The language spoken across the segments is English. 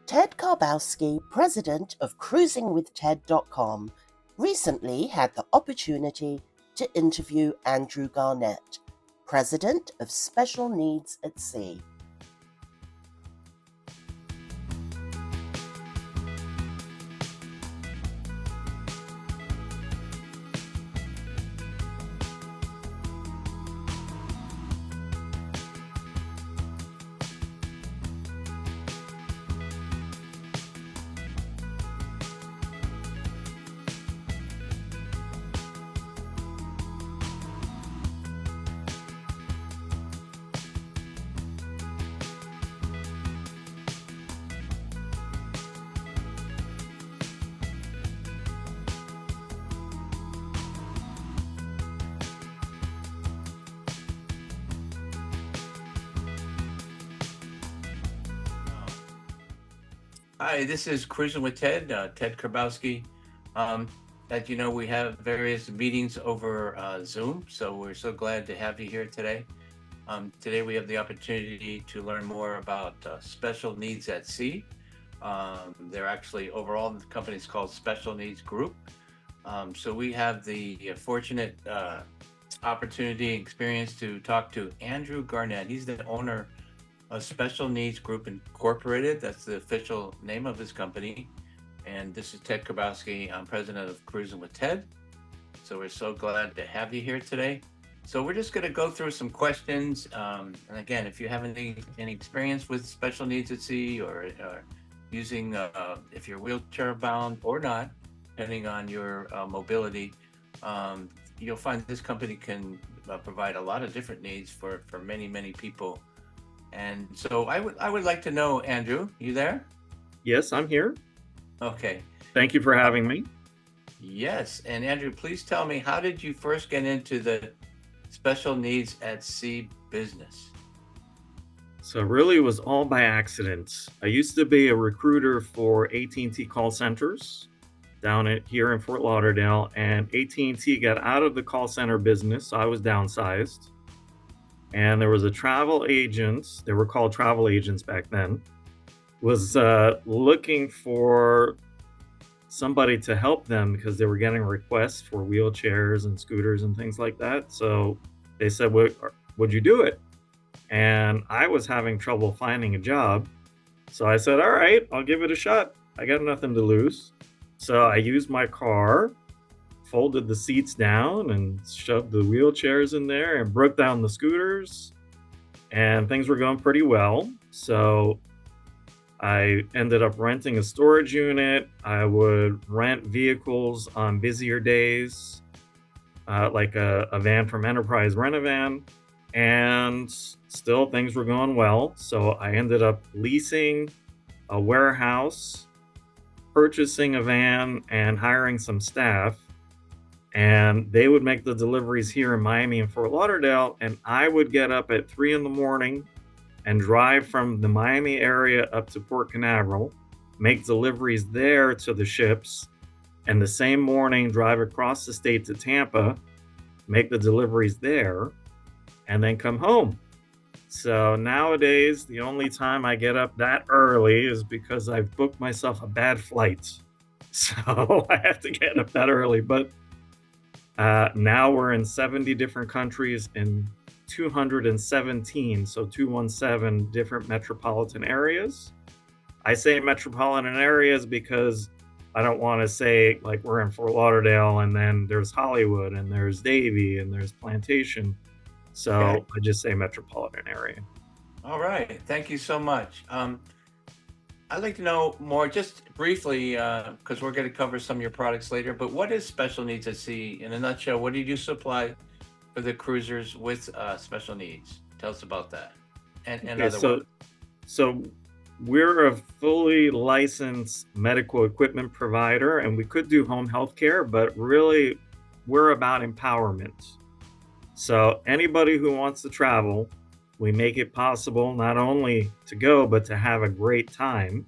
Ted Karbowski, president of CruisinWithTed.com, recently had the opportunity to interview Andrew Garnett, president of Special Needs at Sea. Hi, this is Cruisin with Ted, Ted Karbowski. As you know, we have various meetings over Zoom, so we're so glad to have you here today. Today, we have the opportunity to learn more about special needs at sea. They're actually overall the company is called Special Needs Group. So we have the fortunate opportunity and experience to talk to Andrew Garnett. He's the owner of Special Needs Group Incorporated. That's the official name of his company. And this is Ted Karbowski. I'm president of Cruisin with Ted. So we're so glad to have you here today. So we're just going to go through some questions. And again, if you have any experience with special needs at sea or using, if you're wheelchair bound or not, depending on your mobility, you'll find this company can provide a lot of different needs for many people. And so I would like to know, Andrew, you there? Yes, I'm here. Okay. Thank you for having me. Yes. And Andrew, please tell me, how did you first get into the special needs at sea business? So really it was all by accident. I used to be a recruiter for AT&T call centers down here in Fort Lauderdale, and AT&T got out of the call center business, so I was downsized. And there was a travel agent, they were called travel agents back then, was looking for somebody to help them because they were getting requests for wheelchairs and scooters and things like that. So they said, would you do it? And I was having trouble finding a job. So I said, all right, I'll give it a shot. I got nothing to lose. So I used my car, folded the seats down and shoved the wheelchairs in there and broke down the scooters, and things were going pretty well. So I ended up renting a storage unit. I would rent vehicles on busier days, like a van from Enterprise Rent-A-Van, and still things were going well. So I ended up leasing a warehouse, purchasing a van, and hiring some staff. And they would make the deliveries here in Miami and Fort Lauderdale, and I would get up at 3 a.m. and drive from the Miami area up to Port Canaveral, make deliveries there to the ships, and the same morning drive across the state to Tampa, make the deliveries there, and then come home. So nowadays, the only time I get up that early is because I've booked myself a bad flight. So I have to get up that early. But now we're in 70 different countries in 217, so 217 different metropolitan areas. I say metropolitan areas because I don't want to say like we're in Fort Lauderdale and then there's Hollywood and there's Davie and there's Plantation. So okay. I just say metropolitan area. All right. Thank you so much. I'd like to know more, just briefly, because we're going to cover some of your products later, but what is Special Needs at Sea? In a nutshell, what do you supply for the cruisers with special needs? Tell us about that. So we're a fully licensed medical equipment provider, and we could do home health care, but really we're about empowerment. So anybody who wants to travel, we make it possible not only to go, but to have a great time.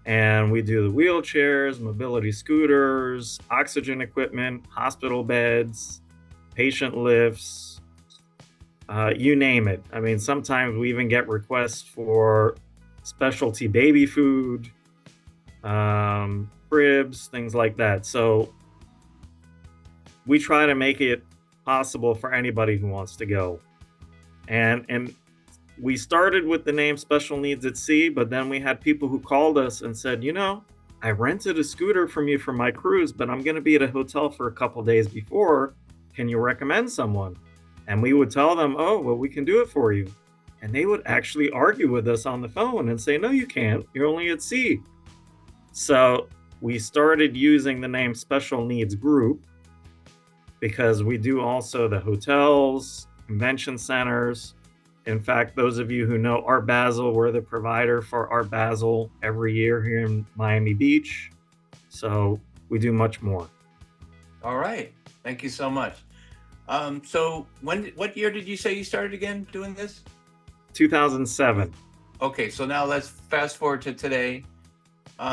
And we do the wheelchairs, mobility scooters, oxygen equipment, hospital beds, patient lifts, you name it. I mean, sometimes we even get requests for specialty baby food, cribs, things like that. So we try to make it possible for anybody who wants to go. And we started with the name Special Needs at Sea, but then we had people who called us and said, I rented a scooter from you for my cruise, but I'm going to be at a hotel for a couple days before. Can you recommend someone? And we would tell them, oh, well, we can do it for you. And they would actually argue with us on the phone and say, no, you can't. You're only at sea. So we started using the name Special Needs Group because we do also the hotels, convention centers. In fact, those of you who know Art Basel, we're the provider for Art Basel every year here in Miami Beach. So we do much more. All right. Thank you so much. So what year did you say you started again doing this? 2007. Okay, so now let's fast forward to today.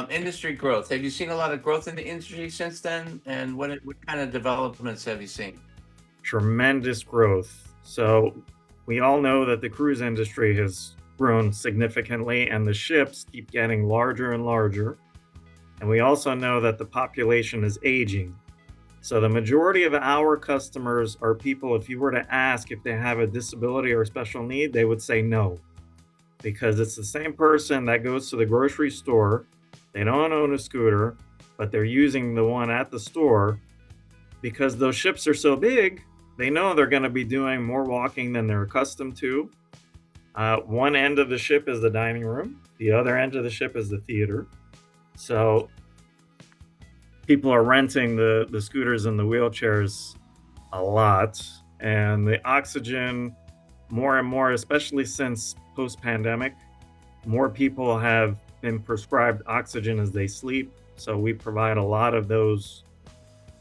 Industry growth. Have you seen a lot of growth in the industry since then? And what kind of developments have you seen? Tremendous growth. So we all know that the cruise industry has grown significantly and the ships keep getting larger and larger. And we also know that the population is aging. So the majority of our customers are people, if you were to ask if they have a disability or a special need, they would say no. Because it's the same person that goes to the grocery store, they don't own a scooter, but they're using the one at the store. Because those ships are so big, they know they're going to be doing more walking than they're accustomed to. One end of the ship is the dining room. The other end of the ship is the theater. So people are renting the scooters and the wheelchairs a lot. And the oxygen, more and more, especially since post-pandemic, more people have been prescribed oxygen as they sleep. So we provide a lot of those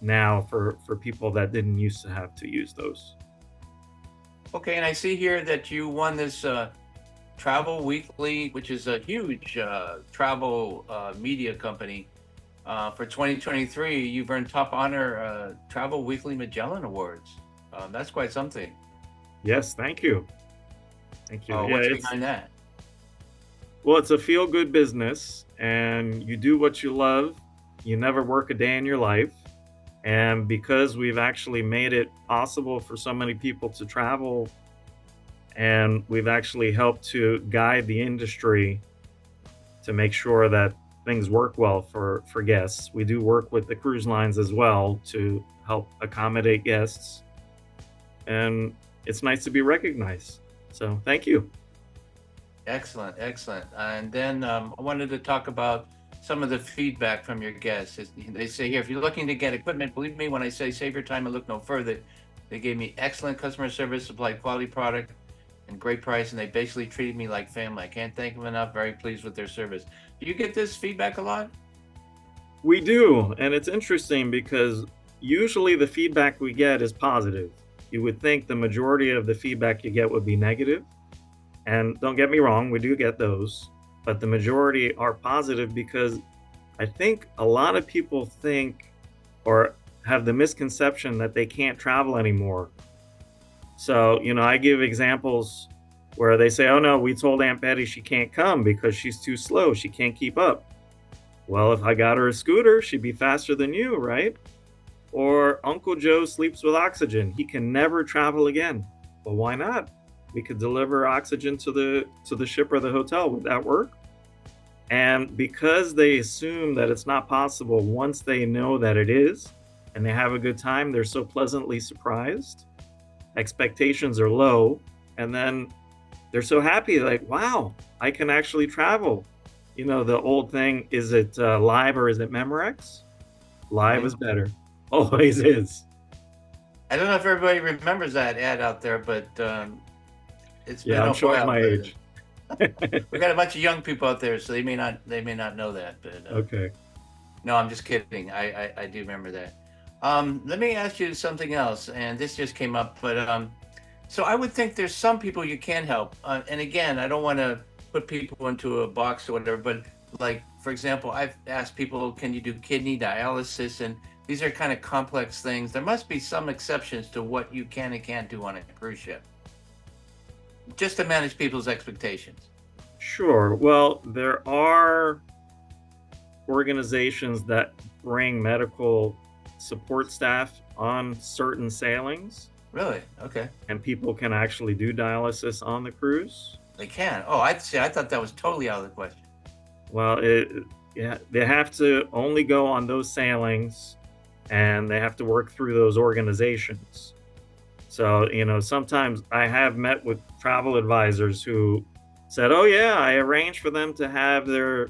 now for people that didn't used to have to use those. Okay, and I see here that you won this Travel Weekly, which is a huge travel media company. For 2023, you've earned top honor Travel Weekly Magellan Awards. That's quite something. Yes, thank you. Thank you. What's behind that? Well, it's a feel-good business, and you do what you love. You never work a day in your life. And because we've actually made it possible for so many people to travel, and we've actually helped to guide the industry to make sure that things work well for guests. We do work with the cruise lines as well to help accommodate guests. And it's nice to be recognized. So thank you. Excellent, excellent. And then I wanted to talk about some of the feedback from your guests. They say here, if you're looking to get equipment, believe me when I say save your time and look no further. They gave me excellent customer service, supplied quality product, and great price, and they basically treated me like family. I can't thank them enough. Very pleased with their service. Do you get this feedback a lot? We do, and it's interesting because usually the feedback we get is positive. You would think the majority of the feedback you get would be negative. And don't get me wrong, we do get those, but the majority are positive because I think a lot of people think or have the misconception that they can't travel anymore. So, I give examples where they say, oh no, we told Aunt Betty she can't come because she's too slow. She can't keep up. Well, if I got her a scooter, she'd be faster than you, right? Or Uncle Joe sleeps with oxygen. He can never travel again. Well, why not? We could deliver oxygen to the ship or the hotel. Would that work? And because they assume that it's not possible, once they know that it is and they have a good time, they're so pleasantly surprised. Expectations are low. And then they're so happy, like, wow, I can actually travel. The old thing, is it live or is it Memorex? Live is better. Always is. I don't know if everybody remembers that ad out there, but it's been I'm showing my age. We got a bunch of young people out there, so they may not know that. But okay. No, I'm just kidding. I do remember that. Let me ask you something else, and this just came up, but so I would think there's some people you can help, and again, I don't want to put people into a box or whatever, but like, for example, I've asked people, can you do kidney dialysis? And these are kind of complex things. There must be some exceptions to what you can and can't do on a cruise ship, just to manage people's expectations. Sure. Well, there are organizations that bring medical support staff on certain sailings, Really? Okay. and people can actually do dialysis on the cruise. They can. Oh, I'd say I thought that was totally out of the question. Well, yeah, they have to only go on those sailings, and they have to work through those organizations. So, sometimes I have met with travel advisors who said, "Oh yeah, I arranged for them to have their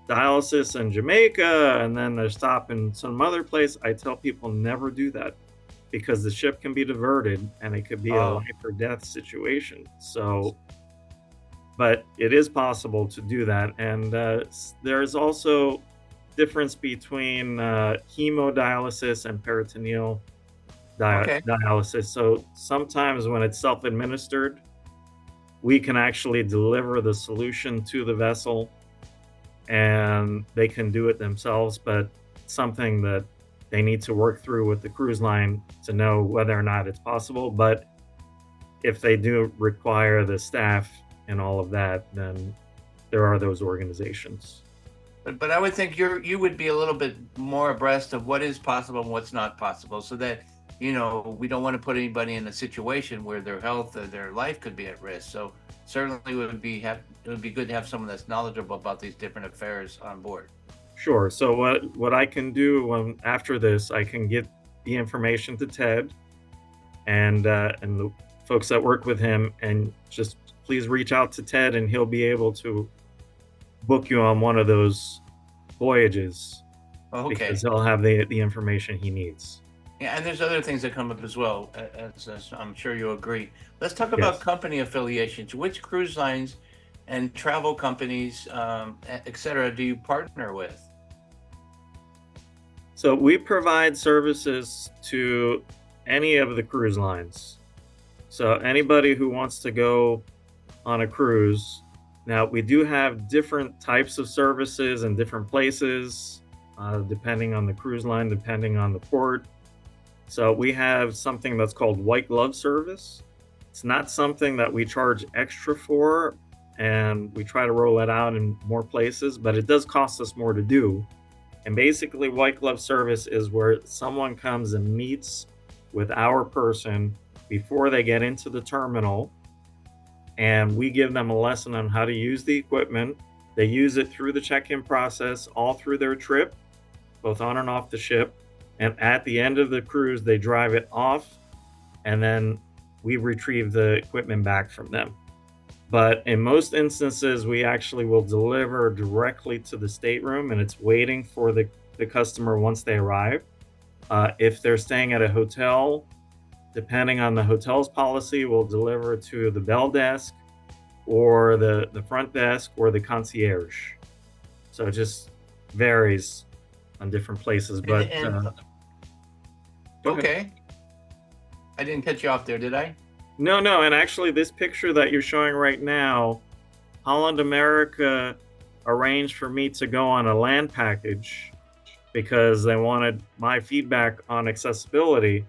dialysis in Jamaica and then they're stopping some other place." I tell people never do that because the ship can be diverted and it could be a Oh, life or death situation. So, but it is possible to do that. And there's also difference between hemodialysis and peritoneal okay. dialysis. So sometimes when it's self-administered, we can actually deliver the solution to the vessel and they can do it themselves, but something that they need to work through with the cruise line to know whether or not it's possible. But if they do require the staff and all of that, then there are those organizations. But I would think you would be a little bit more abreast of what is possible and what's not possible, so that we don't want to put anybody in a situation where their health or their life could be at risk. So certainly it would be good to have someone that's knowledgeable about these different affairs on board. Sure. So what I can do after this, I can get the information to Ted and the folks that work with him, and just please reach out to Ted, and he'll be able to book you on one of those voyages Oh, because okay. he'll have the information he needs. Yeah, and there's other things that come up as well, as I'm sure you'll agree. Let's talk about Yes. company affiliations. Which cruise lines and travel companies, et cetera, do you partner with? So we provide services to any of the cruise lines. So anybody who wants to go on a cruise. Now, we do have different types of services in different places, depending on the cruise line, depending on the port. So we have something that's called white glove service. It's not something that we charge extra for, and we try to roll it out in more places, but it does cost us more to do. And basically, white glove service is where someone comes and meets with our person before they get into the terminal, and we give them a lesson on how to use the equipment. They use it through the check-in process, all through their trip, both on and off the ship. And at the end of the cruise, they drive it off, and then we retrieve the equipment back from them. But in most instances, we actually will deliver directly to the stateroom, and it's waiting for the customer once they arrive. If they're staying at a hotel, depending on the hotel's policy, we'll deliver to the bell desk or the front desk or the concierge. So it just varies on different places. And, But and go ahead. okay, I didn't cut you off there, did I? No, no. And actually, this picture that you're showing right now, Holland America arranged for me to go on a land package because they wanted my feedback on accessibility.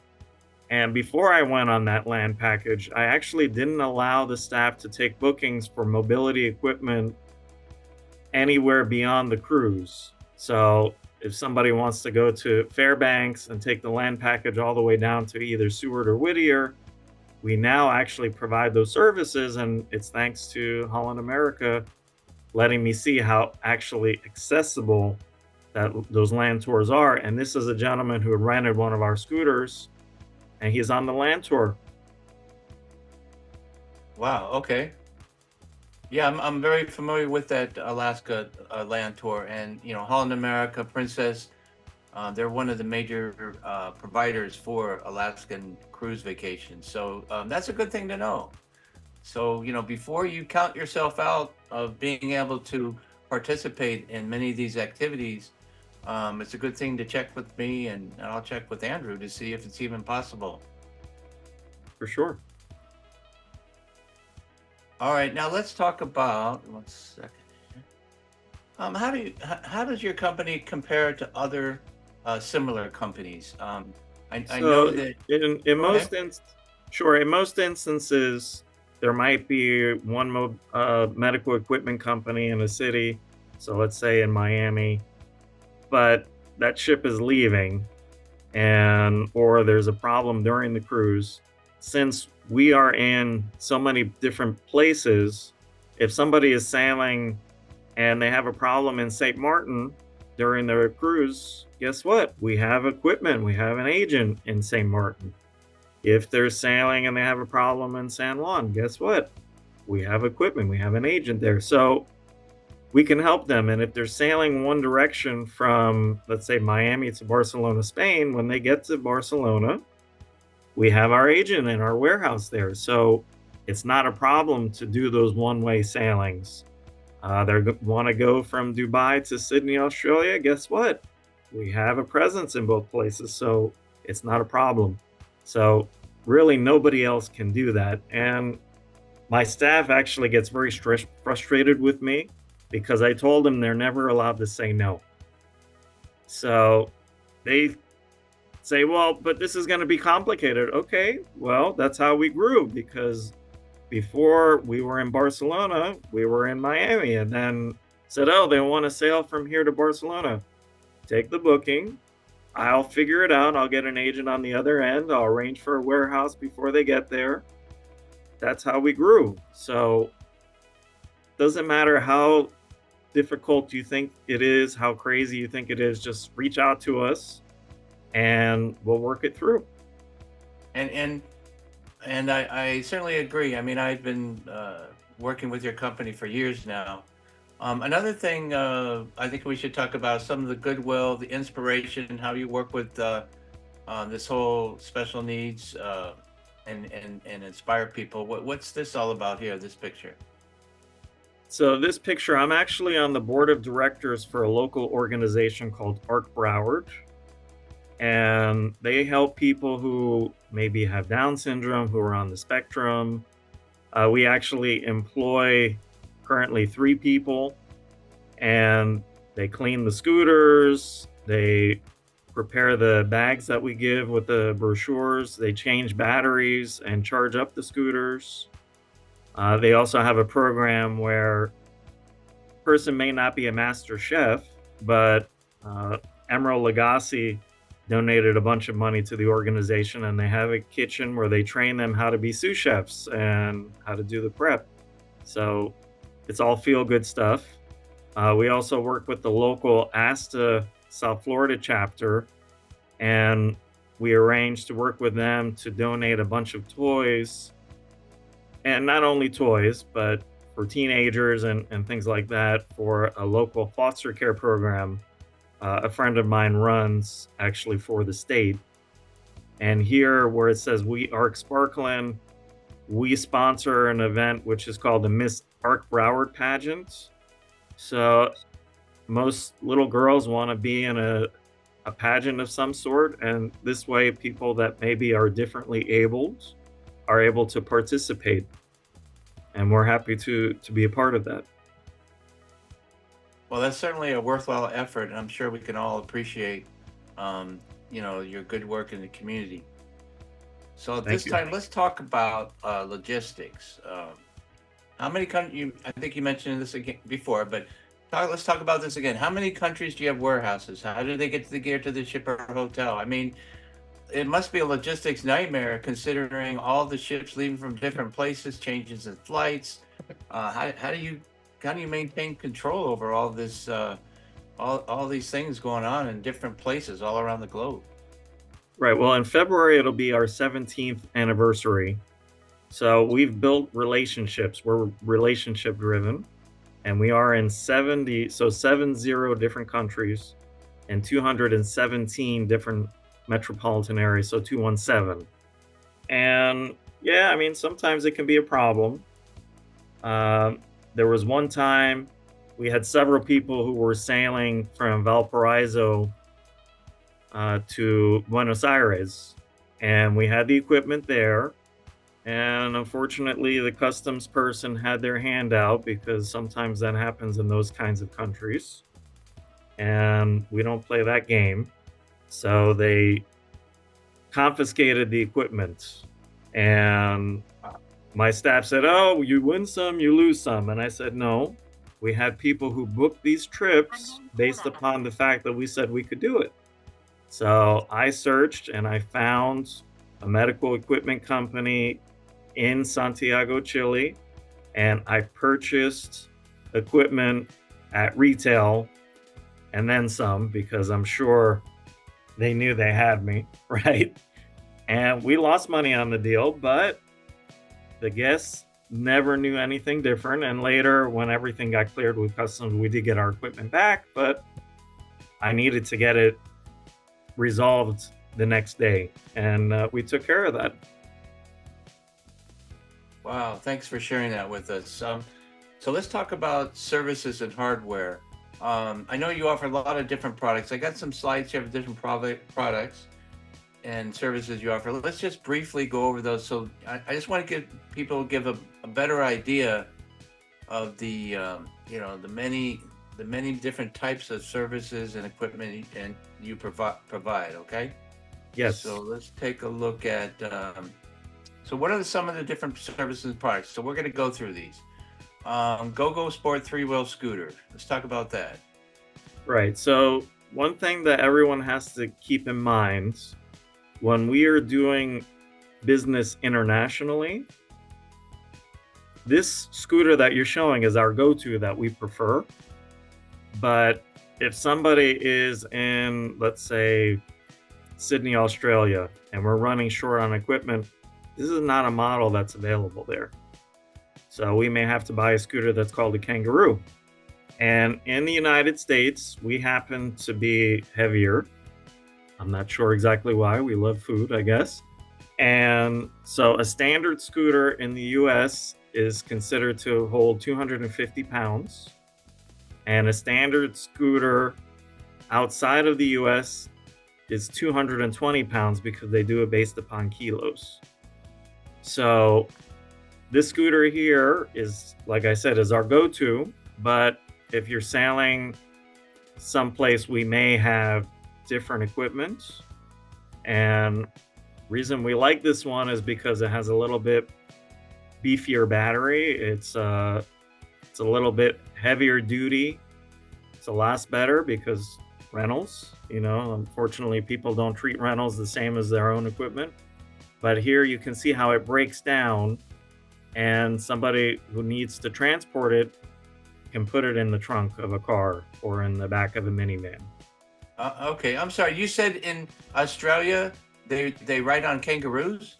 And before I went on that land package, I actually didn't allow the staff to take bookings for mobility equipment anywhere beyond the cruise. So if somebody wants to go to Fairbanks and take the land package all the way down to either Seward or Whittier, we now actually provide those services. And it's thanks to Holland America letting me see how actually accessible that those land tours are. And this is a gentleman who had rented one of our scooters, and he's on the land tour. Wow. Okay. Yeah, I'm very familiar with that Alaska land tour, and Holland America, Princess. They're one of the major providers for Alaskan cruise vacations. So that's a good thing to know. So before you count yourself out of being able to participate in many of these activities, it's a good thing to check with me, and I'll check with Andrew to see if it's even possible. For sure. All right, now let's talk about 1 second. How does your company compare to other similar companies? I know So that. in Go ahead. most sure, in most instances, there might be one medical equipment company in a city, so let's say in Miami, but that ship is leaving, and or there's a problem during the cruise. Since we are in so many different places, if somebody is sailing and they have a problem in St. Martin during their cruise, guess what? We have equipment, we have an agent in St. Martin. If they're sailing and they have a problem in San Juan, guess what? We have equipment, we have an agent there. So we can help them. And if they're sailing one direction from, let's say, Miami to Barcelona, Spain, when they get to Barcelona, we have our agent in our warehouse there. So it's not a problem to do those one-way sailings. They want to go from Dubai to Sydney, Australia. Guess what? We have a presence in both places, so it's not a problem. So really, nobody else can do that. And my staff actually gets very frustrated with me because I told them they're never allowed to say no. So they say, well, but this is going to be complicated. Okay, well, that's how we grew, because before we were in Barcelona, we were in Miami, and then said, oh, they want to sail from here to Barcelona. Take the booking. I'll figure it out. I'll get an agent on the other end. I'll arrange for a warehouse before they get there. That's how we grew. So doesn't matter how difficult you think it is, how crazy you think it is, just reach out to us and we'll work it through. And I certainly agree. I mean, I've been working with your company for years now. Another thing I think we should talk about, some of the goodwill, the inspiration, how you work with this whole special needs and inspire people. What's this all about here, this picture? So this picture, I'm actually on the board of directors for a local organization called Arc Broward. And they help people who maybe have Down syndrome, who are on the spectrum. We actually employ currently 3 people, and they clean the scooters, they prepare the bags that we give with the brochures, they change batteries and charge up the scooters. They also have a program where a person may not be a master chef, but Emerald Lagasse donated a bunch of money to the organization, and they have a kitchen where they train them how to be sous chefs and how to do the prep. So it's all feel-good stuff. We also work with the local ASTA South Florida chapter, and we arranged to work with them to donate a bunch of toys, and not only toys, but for teenagers and things like that, for a local foster care program a friend of mine runs actually for the state. And here where it says We Arc Sparklin, we sponsor an event which is called the Miss Arc Broward pageant. So most little girls want to be in a pageant of some sort, and this way people that maybe are differently abled are able to participate. And we're happy to be a part of that. Well, that's certainly a worthwhile effort, and I'm sure we can all appreciate, your good work in the community. So at this time, let's talk about logistics. How many countries? I think you mentioned this again before, but let's talk about this again. How many countries do you have warehouses? How do they get the gear to the ship or hotel? I mean, it must be a logistics nightmare considering all the ships leaving from different places, changes in flights. How do you maintain control over all this, all these things going on in different places all around the globe? Right. Well, in February, it'll be our 17th anniversary. So we've built relationships. We're relationship driven, and we are in 70 different countries and 217 different metropolitan areas. So 217. And yeah, I mean, sometimes it can be a problem. There was one time we had several people who were sailing from Valparaiso to Buenos Aires, and we had the equipment there. And unfortunately, the customs person had their hand out, because sometimes that happens in those kinds of countries. And we don't play that game. So they confiscated the equipment. And My staff said, "Oh, you win some, you lose some." And I said, "No, we had people who booked these trips based upon the fact that we said we could do it." So I searched and I found a medical equipment company in Santiago, Chile, and I purchased equipment at retail and then some because I'm sure they knew they had me, right? And we lost money on the deal, but the guests never knew anything different. And later, when everything got cleared with customs, we did get our equipment back, but I needed to get it resolved the next day. And we took care of that. Wow, thanks for sharing that with us. So let's talk about services and hardware. I know you offer a lot of different products. I got some slides here of different products and services you offer. Let's just briefly go over those. So I just want to give people a better idea of the the many different types of services and equipment and you provide. Okay. Yes. So let's take a look at. So what are some of the different services and products? So we're going to go through these. Go Sport 3-wheel scooter. Let's talk about that. Right. So one thing that everyone has to keep in mind when we are doing business internationally, this scooter that you're showing is our go-to that we prefer. But if somebody is in, let's say, Sydney, Australia, and we're running short on equipment, this is not a model that's available there. So we may have to buy a scooter that's called a Kangaroo. And in the United States, we happen to be heavier. I'm not sure exactly why. We love food, I guess. And so a standard scooter in the US is considered to hold 250 pounds. And a standard scooter outside of the US is 220 pounds because they do it based upon kilos. So this scooter here is, like I said, is our go-to, but if you're sailing someplace, we may have different equipment. And reason we like this one is because it has a little bit beefier battery. It's a little bit heavier duty. To last better because rentals, unfortunately people don't treat rentals the same as their own equipment. But here you can see how it breaks down, and somebody who needs to transport it can put it in the trunk of a car or in the back of a minivan. Okay, I'm sorry. You said in Australia they ride on kangaroos?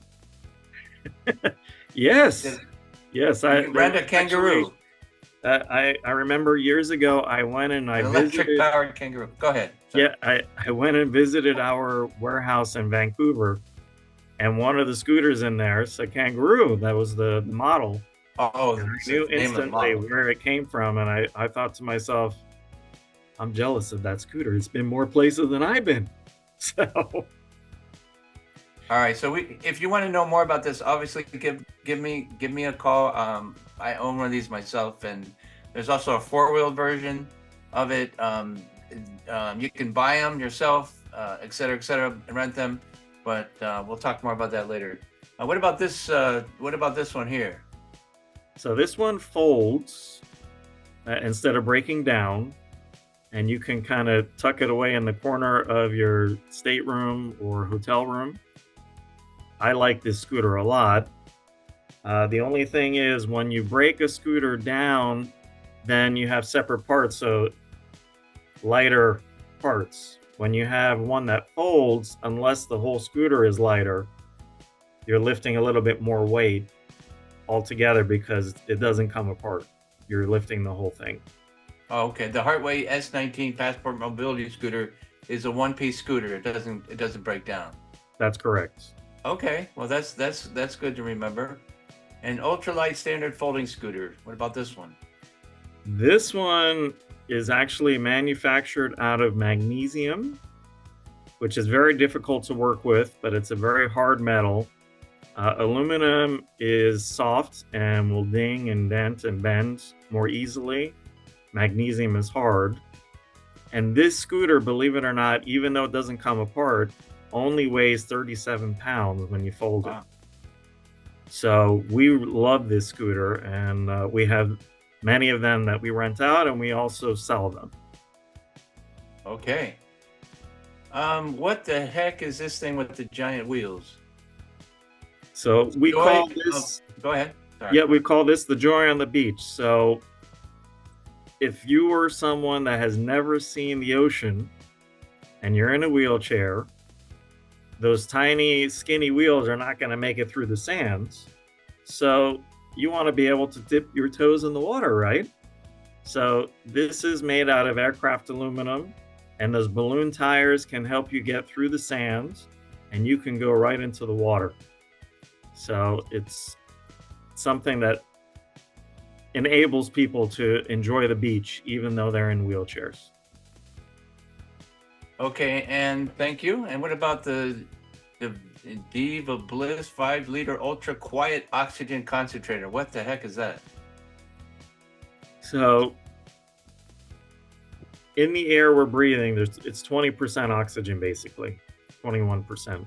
Yes. Yes, I rent a kangaroo. I remember years ago I went and I electric powered kangaroo. Go ahead. Sorry. Yeah, I went and visited our warehouse in Vancouver, and one of the scooters in there is a Kangaroo. That was the model. Oh, and I knew instantly where it came from, and I thought to myself, I'm jealous of that scooter. It's been more places than I've been. So. All right. So if you want to know more about this, obviously give me a call. I own one of these myself, and there's also a 4-wheel version of it. You can buy them yourself, et cetera, and rent them. But we'll talk more about that later. What about this? What about this one here? So this one folds instead of breaking down, and you can kind of tuck it away in the corner of your stateroom or hotel room. I like this scooter a lot. The only thing is when you break a scooter down, then you have separate parts, so lighter parts. When you have one that folds, unless the whole scooter is lighter, you're lifting a little bit more weight altogether because it doesn't come apart. You're lifting the whole thing. Oh, okay. The Hartway S19 Passport Mobility Scooter is a one-piece scooter. It doesn't break down. That's correct. Okay. Well, that's good to remember. An ultralight standard folding scooter. What about this one? This one is actually manufactured out of magnesium, which is very difficult to work with, but it's a very hard metal. Aluminum is soft and will ding and dent and bend more easily. Magnesium is hard. And this scooter, believe it or not, even though it doesn't come apart, only weighs 37 pounds when you fold it. So we love this scooter, and we have many of them that we rent out, and we also sell them. Okay. What the heck is this thing with the giant wheels? So we Joy call of- this, Go ahead. Sorry. yeah, we call this the joy on the beach. So if you are someone that has never seen the ocean and you're in a wheelchair, those tiny, skinny wheels are not going to make it through the sands. So you want to be able to dip your toes in the water, right? So this is made out of aircraft aluminum, and those balloon tires can help you get through the sands, and you can go right into the water. So it's something that enables people to enjoy the beach even though they're in wheelchairs. Okay, and thank you. And what about the Diva Bliss 5-liter ultra quiet oxygen concentrator? What the heck is that? So in the air we're breathing, it's 20% oxygen, basically 21%,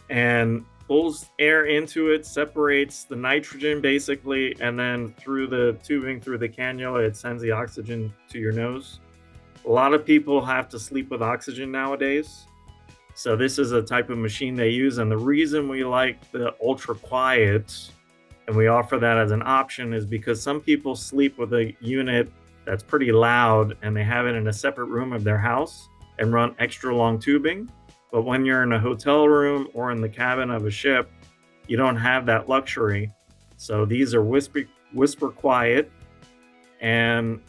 and pulls air into it, separates the nitrogen basically, and then through the tubing, through the cannula, it sends the oxygen to your nose. A lot of people have to sleep with oxygen nowadays, so this is a type of machine they use. And the reason we like the ultra quiet and we offer that as an option is because some people sleep with a unit that's pretty loud and they have it in a separate room of their house and run extra long tubing. But when you're in a hotel room or in the cabin of a ship, you don't have that luxury. So these are whisper quiet, and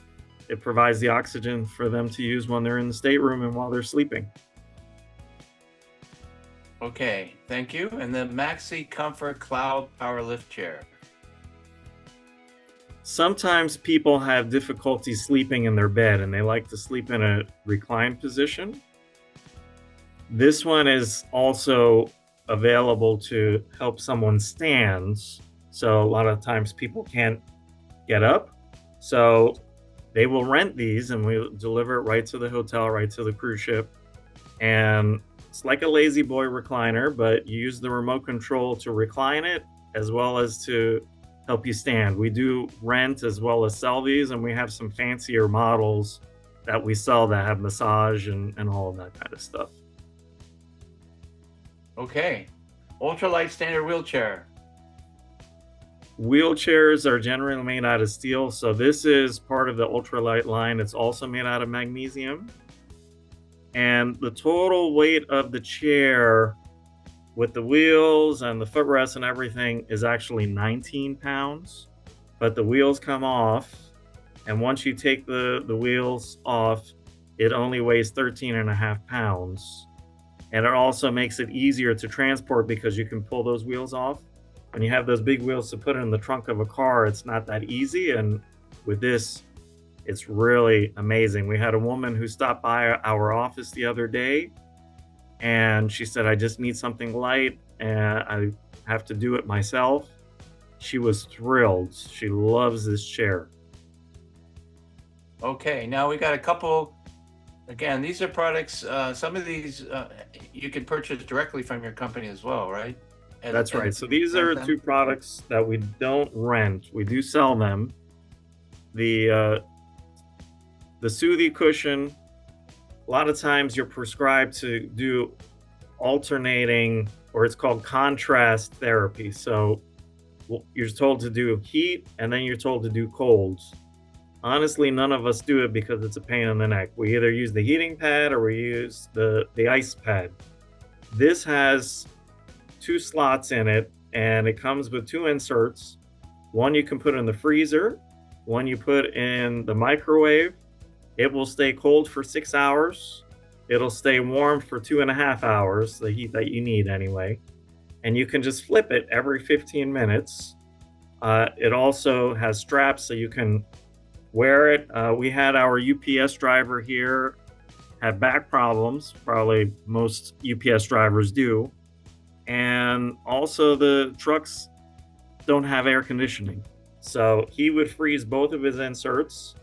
it provides the oxygen for them to use when they're in the stateroom and while they're sleeping. Okay, thank you. And the Maxi Comfort Cloud Power Lift Chair. Sometimes people have difficulty sleeping in their bed and they like to sleep in a reclined position. This one is also available to help someone stand. So a lot of times people can't get up. So they will rent these and we deliver it right to the hotel, right to the cruise ship. And it's like a lazy boy recliner, but you use the remote control to recline it as well as to help you stand. We do rent as well as sell these, and we have some fancier models that we sell that have massage and all of that kind of stuff. Okay. Ultralight standard wheelchair. Wheelchairs are generally made out of steel, so this is part of the ultralight line. It's also made out of magnesium. And the total weight of the chair with the wheels and the footrest and everything is actually 19 pounds, but the wheels come off. And once you take the wheels off, it only weighs 13 and a half pounds. And it also makes it easier to transport because you can pull those wheels off. When you have those big wheels to put in the trunk of a car, it's not that easy. And with this, it's really amazing. We had a woman who stopped by our office the other day, and she said, I just need something light and I have to do it myself. She was thrilled. She loves this chair. Okay, now we got a couple. Again, these are products. Some of these you can purchase directly from your company as well, right? That's right. So these are two products that we don't rent. We do sell them. The Soothie cushion, a lot of times you're prescribed to do alternating, or it's called contrast therapy. So you're told to do heat and then you're told to do colds. Honestly, none of us do it because it's a pain in the neck. We either use the heating pad or we use the ice pad. This has 2 slots in it, and it comes with 2 inserts. One you can put in the freezer, one you put in the microwave. It will stay cold for 6 hours. It'll stay warm for 2.5 hours, the heat that you need anyway. And you can just flip it every 15 minutes. It also has straps so you can wear it. We had our UPS driver here have back problems. Probably most UPS drivers do. And also the trucks don't have air conditioning. So he would freeze both of his inserts,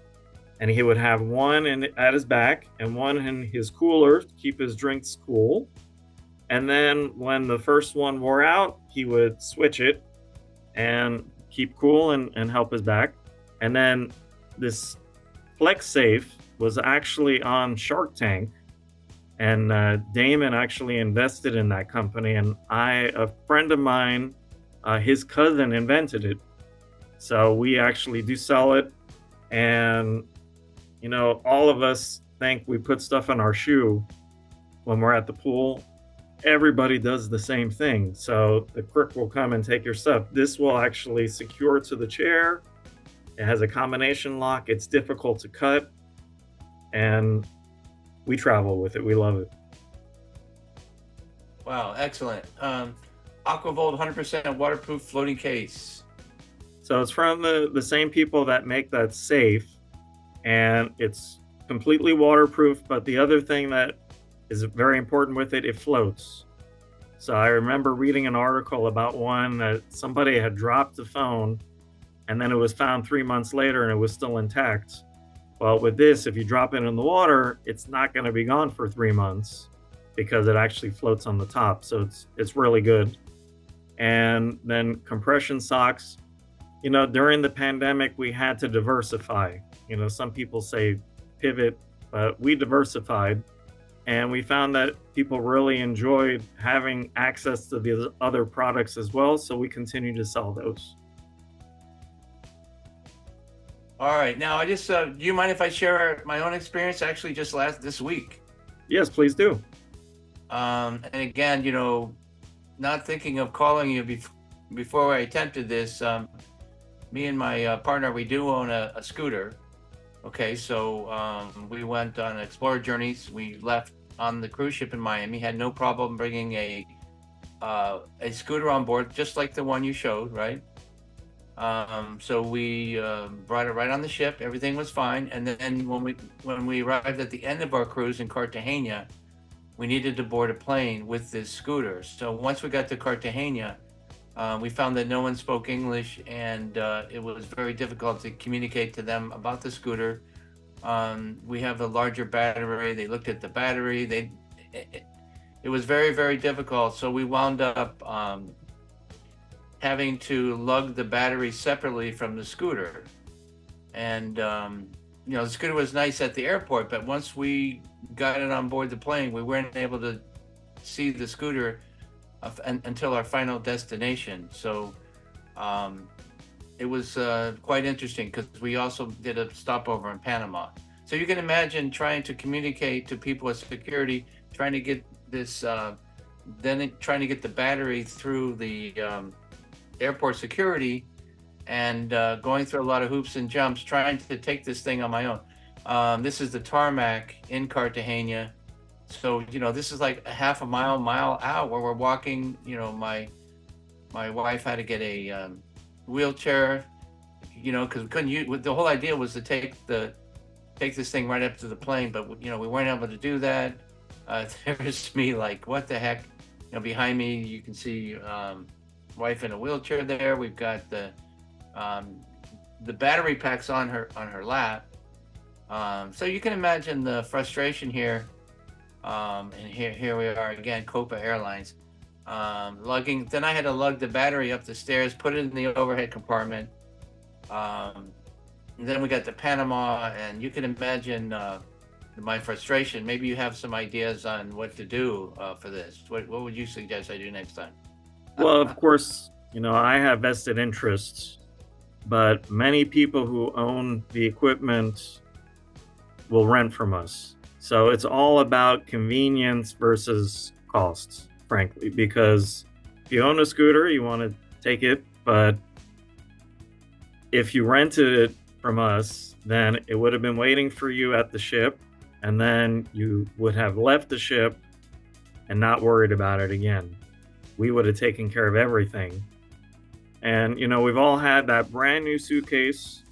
and he would have one at his back and one in his cooler to keep his drinks cool. And then when the first one wore out, he would switch it and keep cool and help his back. And then this Flex Safe was actually on Shark Tank, and Damon actually invested in that company. And a friend of mine, his cousin invented it. So we actually do sell it. And, all of us think we put stuff in our shoe when we're at the pool. Everybody does the same thing. So the crook will come and take your stuff. This will actually secure to the chair. It has a combination lock. It's difficult to cut. And we travel with it. We love it. Wow, excellent. Aquavolt 100% waterproof floating case. So it's from the same people that make that safe, and it's completely waterproof. But the other thing that is very important with it, it floats. So I remember reading an article about one that somebody had dropped the phone, and then it was found 3 months later and it was still intact. Well, with this, if you drop it in the water, it's not going to be gone for 3 months because it actually floats on the top. So it's really good. And then compression socks. During the pandemic, we had to diversify. Some people say pivot, but we diversified. And we found that people really enjoyed having access to the other products as well. So we continue to sell those. All right. Now, I just, do you mind if I share my own experience actually just this week? Yes, please do. And again, not thinking of calling you before I attempted this, me and my partner, we do own a scooter. Okay, so we went on explorer journeys. We left on the cruise ship in Miami, had no problem bringing a scooter on board, just like the one you showed, right? So we brought it right on the ship. Everything was fine. And then when we arrived at the end of our cruise in Cartagena, we needed to board a plane with this scooter. So once we got to Cartagena, we found that no one spoke English, and it was very difficult to communicate to them about the scooter. We have a larger battery. They looked at the battery. It was very, very difficult. So we wound up having to lug the battery separately from the scooter. And, the scooter was nice at the airport, but once we got it on board the plane, we weren't able to see the scooter until our final destination. So it was quite interesting because we also did a stopover in Panama. So you can imagine trying to communicate to people with security, trying to get this, then trying to get the battery through the airport security, and going through a lot of hoops and jumps, trying to take this thing on my own. This is the tarmac in Cartagena. So, this is like a half a mile out where we're walking. My wife had to get a wheelchair, because we couldn't use, the whole idea was to take this thing right up to the plane, but we weren't able to do that. There's me like, what the heck? Behind me, you can see wife in a wheelchair there. We've got the battery packs on her lap. So you can imagine the frustration here. And here we are again, Copa Airlines, lugging. Then I had to lug the battery up the stairs, put it in the overhead compartment. And then we got to Panama, and you can imagine my frustration. Maybe you have some ideas on what to do for this. What would you suggest I do next time? Well, of course, I have vested interests, but many people who own the equipment will rent from us. So it's all about convenience versus costs, frankly, because if you own a scooter, you want to take it, but if you rented it from us, then it would have been waiting for you at the ship, and then you would have left the ship and not worried about it again. We would have taken care of everything. And, we've all had that brand new suitcase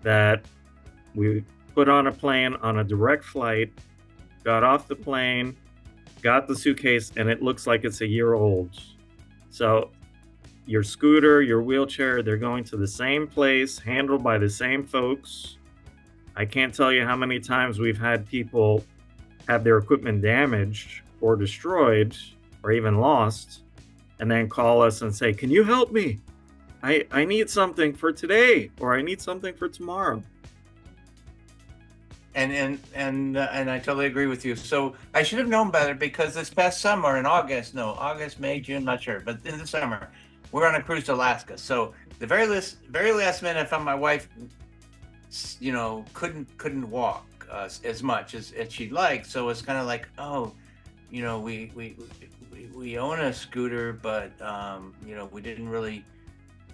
that we put on a plane on a direct flight, got off the plane, got the suitcase, and it looks like it's a year old. So your scooter, your wheelchair, they're going to the same place, handled by the same folks. I can't tell you how many times we've had people have their equipment damaged or destroyed or even lost, and then call us and say, "Can you help me? I need something for today, or I need something for tomorrow. And I totally agree with you. So I should have known better, because this past summer in August, May, June, not sure, but in the summer, we're on a cruise to Alaska. So the very last minute, I found my wife, couldn't walk as much as she'd like. So it's kind of like, oh, we own a scooter, but we didn't really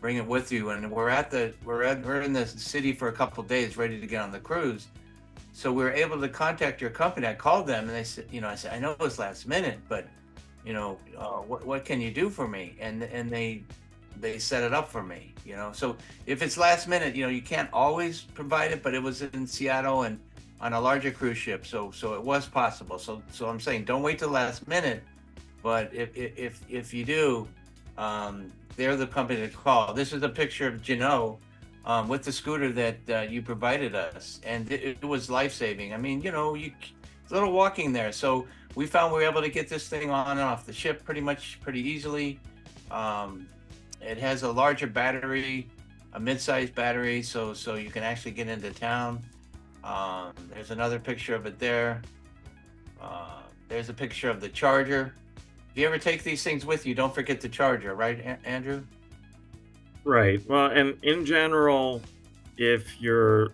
bring it with you, and we're in the city for a couple of days, ready to get on the cruise. So we were able to contact your company. I called them, and they said, I said, I know it's last minute, but what can you do for me? And they set it up for me. So if it's last minute, you can't always provide it, but it was in Seattle and on a larger cruise ship, so it was possible. So I'm saying, don't wait till the last minute, but if you do, they're the company to call. This is a picture of Janot with the scooter that you provided us, and it was life-saving. I mean, it's a little walking there. So we found we were able to get this thing on and off the ship pretty easily. It has a larger battery, a mid-sized battery, so you can actually get into town. There's another picture of it there. There's a picture of the charger. If you ever take these things with you, don't forget the charger, right, Andrew? Right. Well, and in general, if you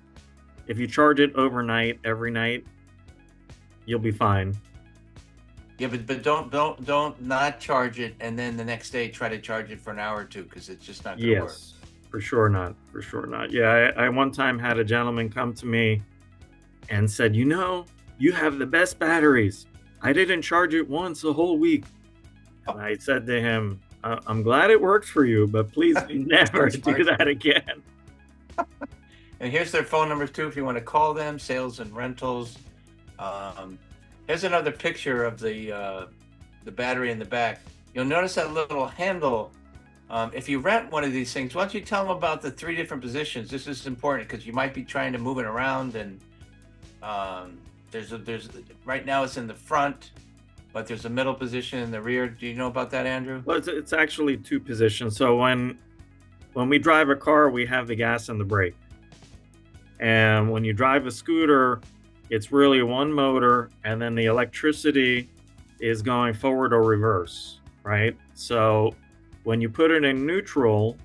charge it overnight every night, you'll be fine. Yeah, but don't not charge it and then the next day try to charge it for an hour or two, because it's just not gonna work. Yes, for sure not. For sure not. Yeah, I one time had a gentleman come to me and said, you have the best batteries. I didn't charge it once a whole week. And I said to him, I'm glad it works for you, but please never do that again. And here's their phone numbers too, if you want to call them, sales and rentals. Here's another picture of the battery in the back. You'll notice that little handle. If you rent one of these things, why don't you tell them about the 3 different positions? This is important because you might be trying to move it around, and there's right now it's in the front, but there's a middle position in the rear. Do you know about that, Andrew? Well, it's actually 2 positions. So when we drive a car, we have the gas and the brake. And when you drive a scooter, it's really one motor, and then the electricity is going forward or reverse, right? So when you put it in neutral,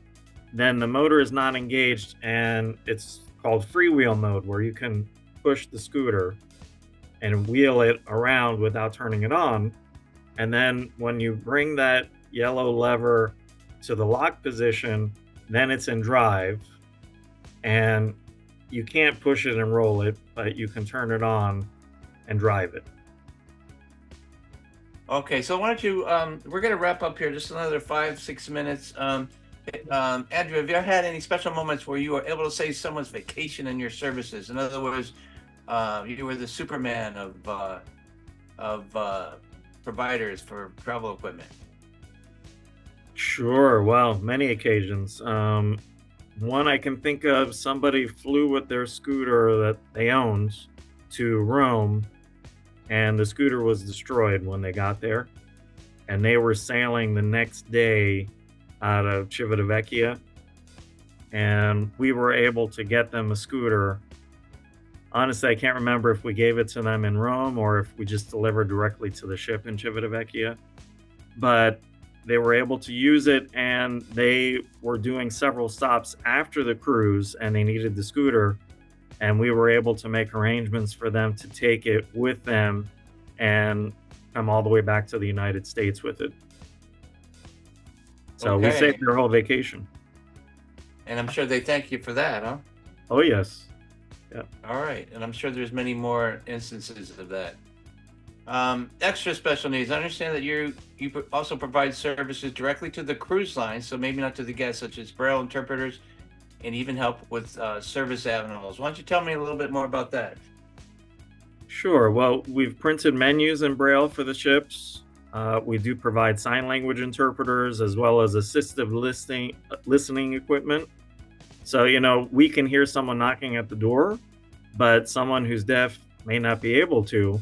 then the motor is not engaged, and it's called freewheel mode, where you can push the scooter and wheel it around without turning it on. And then when you bring that yellow lever to the lock position, then it's in drive, and you can't push it and roll it, but you can turn it on and drive it. Okay, so why don't you, we're going to wrap up here, just another 5-6 minutes. Andrew, have you ever had any special moments where you were able to save someone's vacation in your services? In other words, you were the Superman of providers for travel equipment. Sure. Well, many occasions. One I can think of, somebody flew with their scooter that they owned to Rome, and the scooter was destroyed when they got there. And they were sailing the next day out of Civitavecchia, and we were able to get them a scooter. Honestly, I can't remember if we gave it to them in Rome or if we just delivered directly to the ship in Civitavecchia. But they were able to use it, and they were doing several stops after the cruise, and they needed the scooter. And we were able to make arrangements for them to take it with them and come all the way back to the United States with it. So we saved their whole vacation. And I'm sure they thank you for that, huh? Oh, yes. Yeah. All right. And I'm sure there's many more instances of that. Extra special needs. I understand that you also provide services directly to the cruise line, so maybe not to the guests, such as Braille interpreters, and even help with service animals. Why don't you tell me a little bit more about that? Sure. Well, we've printed menus in Braille for the ships. We do provide sign language interpreters as well as assistive listening equipment. So, we can hear someone knocking at the door, but someone who's deaf may not be able to.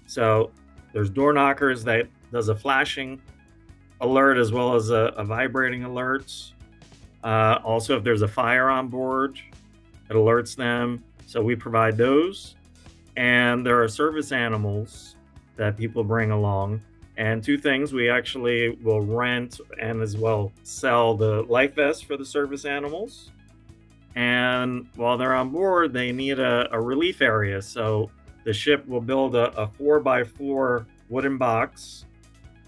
So there's door knockers that does a flashing alert as well as a vibrating alert. Also, if there's a fire on board, it alerts them. So we provide those. And there are service animals that people bring along. And two things, we actually will rent and as well sell the life vests for the service animals. And while they're on board, they need a relief area. So the ship will build a 4x4 wooden box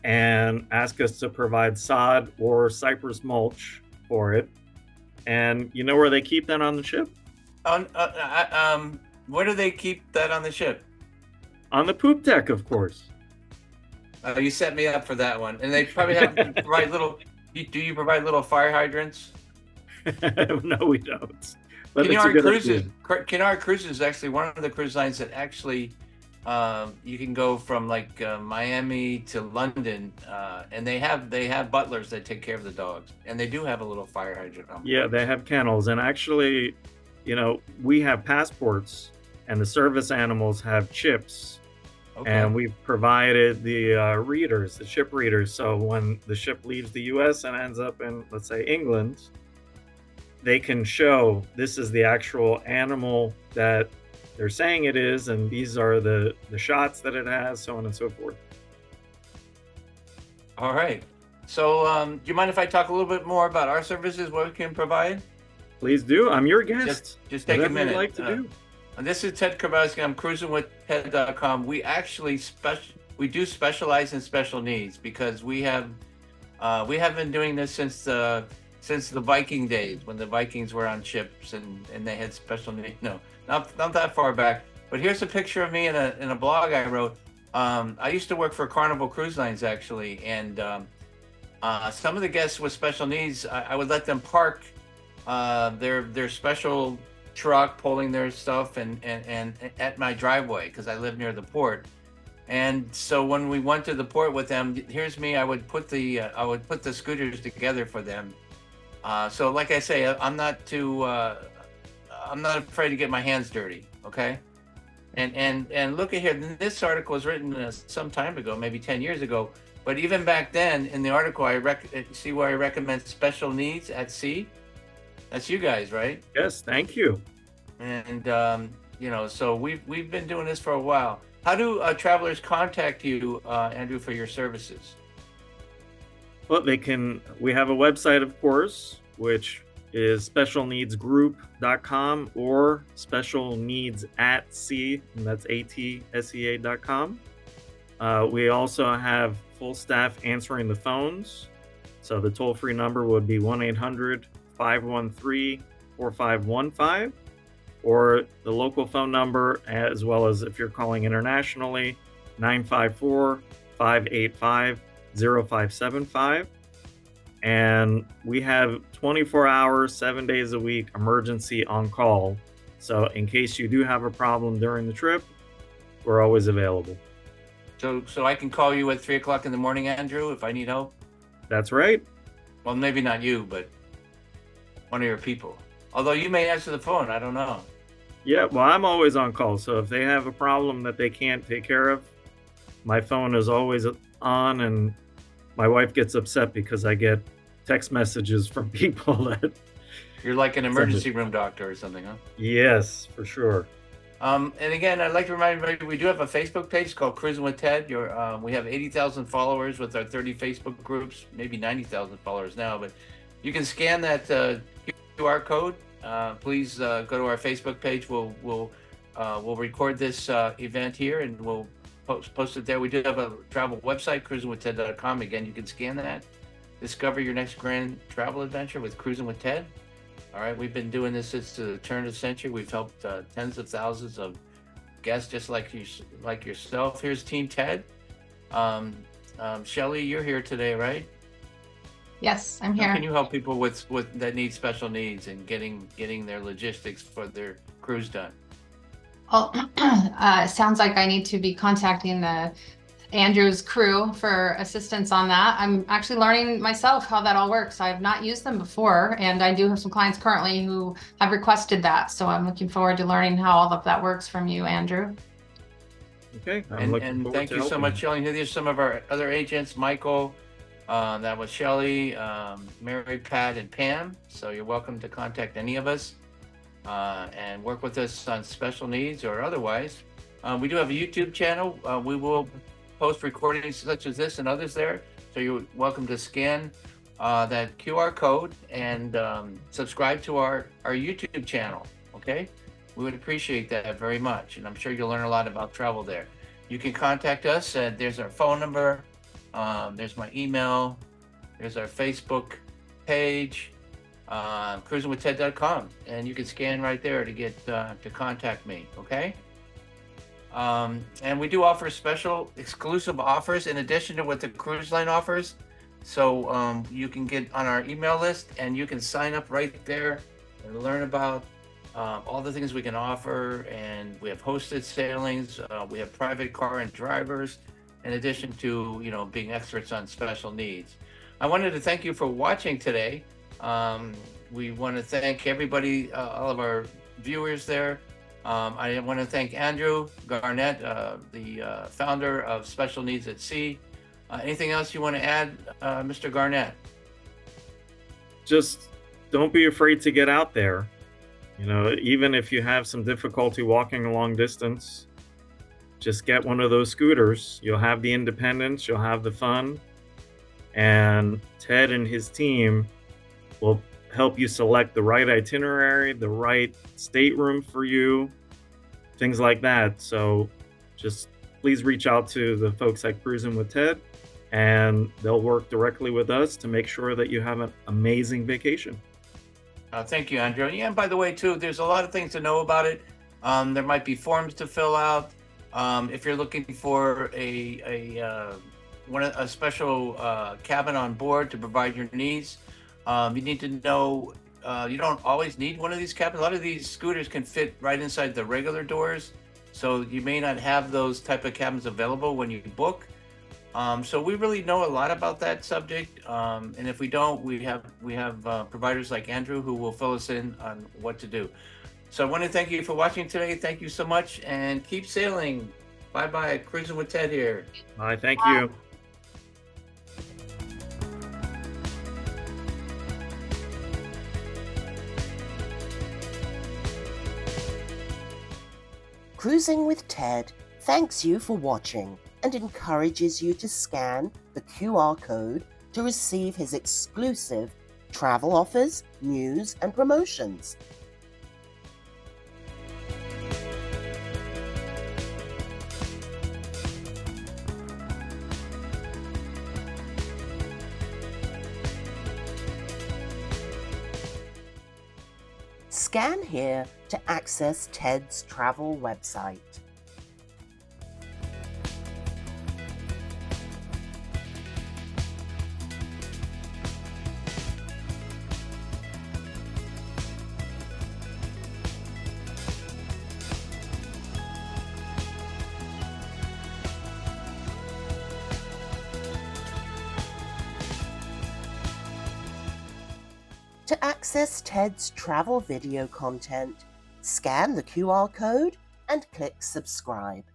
and ask us to provide sod or cypress mulch for it. And you know where they keep that on the ship? Where do they keep that on the ship? On the poop deck, of course. You set me up for that one. And they probably have provide little. Do you provide little fire hydrants? No, we don't. But Cunard Cruises is actually one of the cruise lines that actually you can go from like Miami to London, and they have butlers that take care of the dogs, and they do have a little fire hydrant on board. Yeah, they have kennels, and actually, we have passports, and the service animals have chips. Okay. And we've provided the readers, the ship readers. So when the ship leaves the U.S. and ends up in, let's say, England, they can show this is the actual animal that they're saying it is, and these are the shots that it has, so on and so forth. All right. So do you mind if I talk a little bit more about our services, what we can provide? Please do. I'm your guest. Just take a minute. Like to do. And this is Ted Karbowski. I'm cruisinwithted.com. We actually do specialize in special needs because we have been doing this since the Viking days, when the Vikings were on ships and they had special needs. No, not that far back. But here's a picture of me in a blog I wrote. I used to work for Carnival Cruise Lines actually, and some of the guests with special needs, I would let them park their special truck pulling their stuff and at my driveway because I live near the port. And so when we went to the port with them, here's me. I would put the scooters together for them. So like I say, I'm not afraid to get my hands dirty. Okay. And look at here. This article was written some time ago, maybe 10 years ago. But even back then in the article, see where I recommend special needs at sea. That's you guys, right? Yes, thank you. And so we've been doing this for a while. How do travelers contact you, Andrew, for your services? Well, we have a website, of course, which is specialneedsgroup.com or specialneedsatsea, and that's ATSEA.com. We also have full staff answering the phones. So the toll-free number would be 1-800-513-4515, or the local phone number, as well as if you're calling internationally, 954-585-0575. And we have 24 hours, 7 days a week emergency on call. So in case you do have a problem during the trip, we're always available. So I can call you at 3:00 in the morning, Andrew, if I need help? That's right. Well, maybe not you, but one of your people. Although you may answer the phone, I don't know. Yeah, well, I'm always on call. So if they have a problem that they can't take care of, my phone is always on, and my wife gets upset because I get text messages from people that... You're like an emergency room doctor or something, huh? Yes, for sure. And again, I'd like to remind everybody, we do have a Facebook page called Cruisin with Ted. We have 80,000 followers with our 30 Facebook groups, maybe 90,000 followers now, but you can scan that QR code. Please go to our Facebook page. We'll record this event here and we'll post it there. We do have a travel website, cruisinwithted.com. Again, you can scan that. Discover your next grand travel adventure with Cruisin with Ted. All right, we've been doing this since the turn of the century. We've helped tens of thousands of guests just like yourself. Here's Team Ted. Shelley, you're here today, right? Yes, I'm here. How can you help people with that need special needs and getting their logistics for their cruise done? Well, sounds like I need to be contacting Andrew's crew for assistance on that. I'm actually learning myself how that all works. I have not used them before, and I do have some clients currently who have requested that. So I'm looking forward to learning how all of that works from you, Andrew. Okay. And thank you so much, Shelley. Here's some of our other agents, Michael, That was Shelly, Mary, Pat, and Pam. So you're welcome to contact any of us and work with us on special needs or otherwise. We do have a YouTube channel. We will post recordings such as this and others there. So you're welcome to scan that QR code and subscribe to our YouTube channel. Okay, we would appreciate that very much, and I'm sure you'll learn a lot about travel there. You can contact us. There's our phone number. There's my email. There's our Facebook page, cruisinwithted.com, and you can scan right there to get to contact me. Okay. And we do offer special exclusive offers in addition to what the cruise line offers. So you can get on our email list and you can sign up right there and learn about all the things we can offer. And we have hosted sailings. We have private car and drivers, in addition to, being experts on special needs. I wanted to thank you for watching today. We want to thank everybody, all of our viewers there. I want to thank Andrew Garnett, the founder of Special Needs at Sea. Anything else you want to add, Mr. Garnett? Just don't be afraid to get out there. Even if you have some difficulty walking a long distance, just get one of those scooters. You'll have the independence, you'll have the fun, and Ted and his team will help you select the right itinerary, the right stateroom for you, things like that. So just please reach out to the folks at Cruisin with Ted, and they'll work directly with us to make sure that you have an amazing vacation. Thank you, Andrew. Yeah, and by the way, too, there's a lot of things to know about it. There might be forms to fill out. If you're looking for a special cabin on board to provide your needs, you need to know you don't always need one of these cabins. A lot of these scooters can fit right inside the regular doors, so you may not have those type of cabins available when you book. So we really know a lot about that subject, and if we don't, we have providers like Andrew who will fill us in on what to do. So I want to thank you for watching today. Thank you so much, and keep sailing. Bye-bye. Cruisin with Ted here. Bye. Thank you. Cruising with Ted thanks you for watching and encourages you to scan the QR code to receive his exclusive travel offers, news, and promotions. Scan here to access Ted's travel website. To access Ted's travel video content, scan the QR code and click subscribe.